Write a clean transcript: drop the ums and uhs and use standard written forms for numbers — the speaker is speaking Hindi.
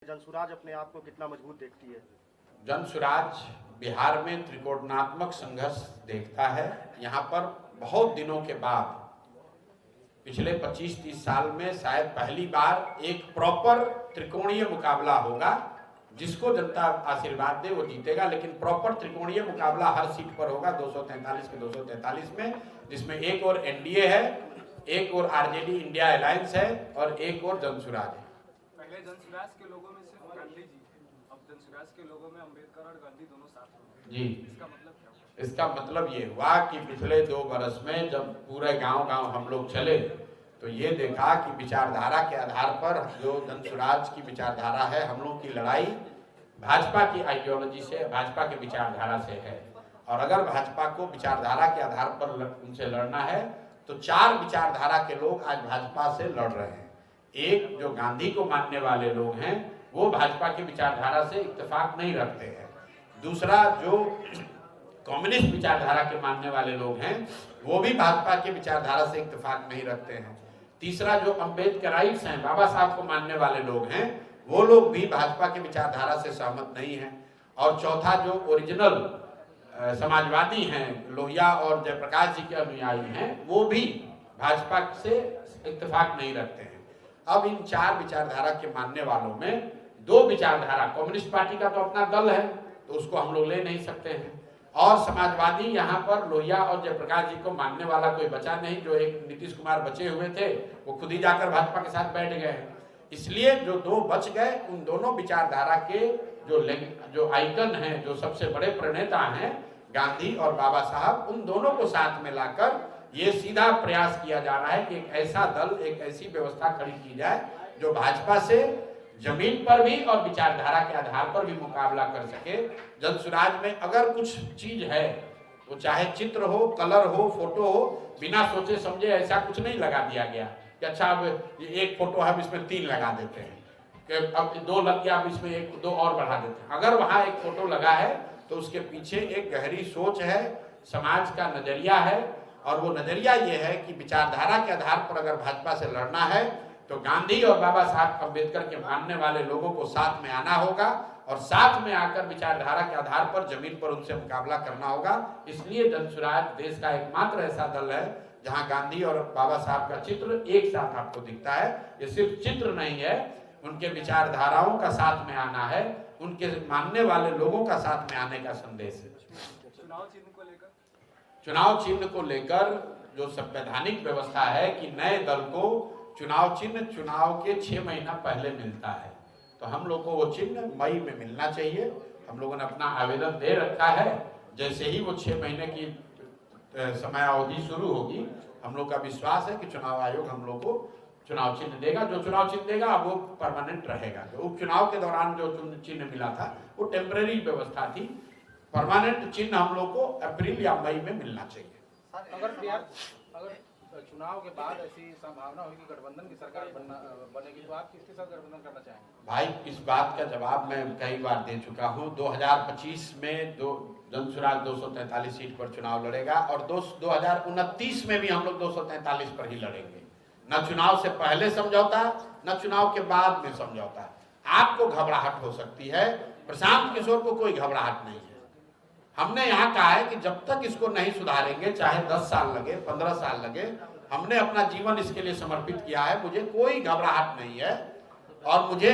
जनसुराज अपने आप को कितना मजबूत देखती है? जनसुराज बिहार में त्रिकोणात्मक संघर्ष देखता है। यहाँ पर बहुत दिनों के बाद पिछले 25-30 साल में शायद पहली बार एक प्रॉपर त्रिकोणीय मुकाबला होगा। जिसको जनता आशीर्वाद दे वो जीतेगा, लेकिन प्रॉपर त्रिकोणीय मुकाबला हर सीट पर होगा 243 के 243 में, जिसमें एक और एनडीए है, एक और आरजेडी इंडिया अलायंस है और एक और जनसुराज है। पहले जनसुराज के लोगों में सिर्फ गांधी जी थे, अब जनसुराज के लोगों में अंबेडकर और गांधी दोनों साथ हैं। जी, इसका मतलब क्या हुआ? इसका मतलब ये हुआ कि पिछले 2 बरस में जब पूरे गांव-गांव हम लोग चले तो ये देखा कि विचारधारा के आधार पर जो जनसुराज की विचारधारा है, हम लोग की लड़ाई भाजपा की आइडियोलॉजी से, भाजपा के विचारधारा से है। और अगर भाजपा को विचारधारा के आधार पर उनसे लड़ना है तो 4 विचारधारा के लोग आज भाजपा से लड़ रहे हैं। एक जो गांधी को मानने वाले लोग हैं वो भाजपा की विचारधारा से इत्तेफाक नहीं रखते हैं। दूसरा जो कम्युनिस्ट विचारधारा के मानने वाले लोग हैं वो भी भाजपा की विचारधारा से इत्तेफाक नहीं रखते हैं। तीसरा जो अम्बेडकराइट्स हैं, बाबा साहब को मानने वाले लोग हैं, वो लोग भी भाजपा की विचारधारा से सहमत नहीं हैं। और चौथा जो ओरिजिनल समाजवादी हैं, लोहिया और जयप्रकाश जी के अनुयायी हैं, वो भी भाजपा से इत्तेफाक नहीं रखते हैं। अब इन 4 विचारधारा के मानने वालों में 2 विचारधारा, कम्युनिस्ट पार्टी का तो अपना दल है तो उसको हम लोग ले नहीं सकते हैं, और समाजवादी यहाँ पर लोहिया और जयप्रकाश जी को मानने वाला कोई बचा नहीं। जो एक नीतीश कुमार बचे हुए थे वो खुद ही जाकर भाजपा के साथ बैठ गए हैं। इसलिए जो 2 बच गए, उन दोनों विचारधारा के जो आइकन हैं, जो सबसे बड़े प्रणेता हैं गांधी और बाबा साहब, उन दोनों को साथ में लाकर ये सीधा प्रयास किया जा रहा है कि एक ऐसा दल, एक ऐसी व्यवस्था खड़ी की जाए जो भाजपा से जमीन पर भी और विचारधारा के आधार पर भी मुकाबला कर सके। जनसुराज में अगर कुछ चीज है, वो चाहे चित्र हो, कलर हो, फोटो हो, बिना सोचे समझे ऐसा कुछ नहीं लगा दिया गया कि अच्छा अब एक फोटो है, अब इसमें 3 लगा देते हैं, कि अब 2 लग गया, अब इसमें 1-2 और बढ़ा देते हैं। अगर वहां एक फोटो लगा है तो उसके पीछे एक गहरी सोच है, समाज का नजरिया है, और वो नजरिया ये है कि विचारधारा के आधार पर अगर भाजपा से लड़ना है तो गांधी और बाबा साहब अम्बेडकर के मानने वाले लोगों को साथ में आना होगा, और साथ में आकर विचारधारा के आधार पर जमीन पर उनसे मुकाबला करना होगा। इसलिए जनसुराज देश का एकमात्र ऐसा दल है जहां गांधी और बाबा साहब का चित्र एक साथ आपको दिखता है। ये सिर्फ चित्र नहीं है, उनके विचारधाराओं का साथ में आना है, उनके मानने वाले लोगों का साथ में आने का संदेश है। चुनाव चिन्ह को लेकर जो संवैधानिक व्यवस्था है कि नए दल को चुनाव चिन्ह चुनाव के 6 महीना पहले मिलता है, तो हम लोग को वो चिन्ह मई में मिलना चाहिए। हम लोगों ने अपना आवेदन दे रखा है। जैसे ही वो 6 महीने की समय अवधि शुरू होगी, हम लोग का विश्वास है कि चुनाव आयोग हम लोग को चुनाव चिन्ह देगा। जो चुनाव चिन्ह देगा वो परमानेंट रहेगा। जो उपचुनाव के दौरान जो चिन्ह मिला था वो टेम्परेरी व्यवस्था थी। परमानेंट चिन्ह हम लोग को अप्रैल या मई में मिलना चाहिए। अगर चुनाव के बाद ऐसी संभावना होगी गठबंधन की सरकार बनेगी तो आप किसके साथ गठबंधन करना चाहेंगे? भाई, इस बात का जवाब मैं कई बार दे चुका हूँ। 2025 में जनसुराज 243 सीट पर चुनाव लड़ेगा, और 2029 में भी हम लोग 243 पर ही लड़ेंगे। न चुनाव से पहले समझौता, न चुनाव के बाद में समझौता। आपको घबराहट हो सकती है, प्रशांत किशोर को कोई घबराहट नहीं है। हमने यहाँ कहा है कि जब तक इसको नहीं सुधारेंगे, चाहे 10 साल लगे, 15 साल लगे, हमने अपना जीवन इसके लिए समर्पित किया है। मुझे कोई घबराहट नहीं है, और मुझे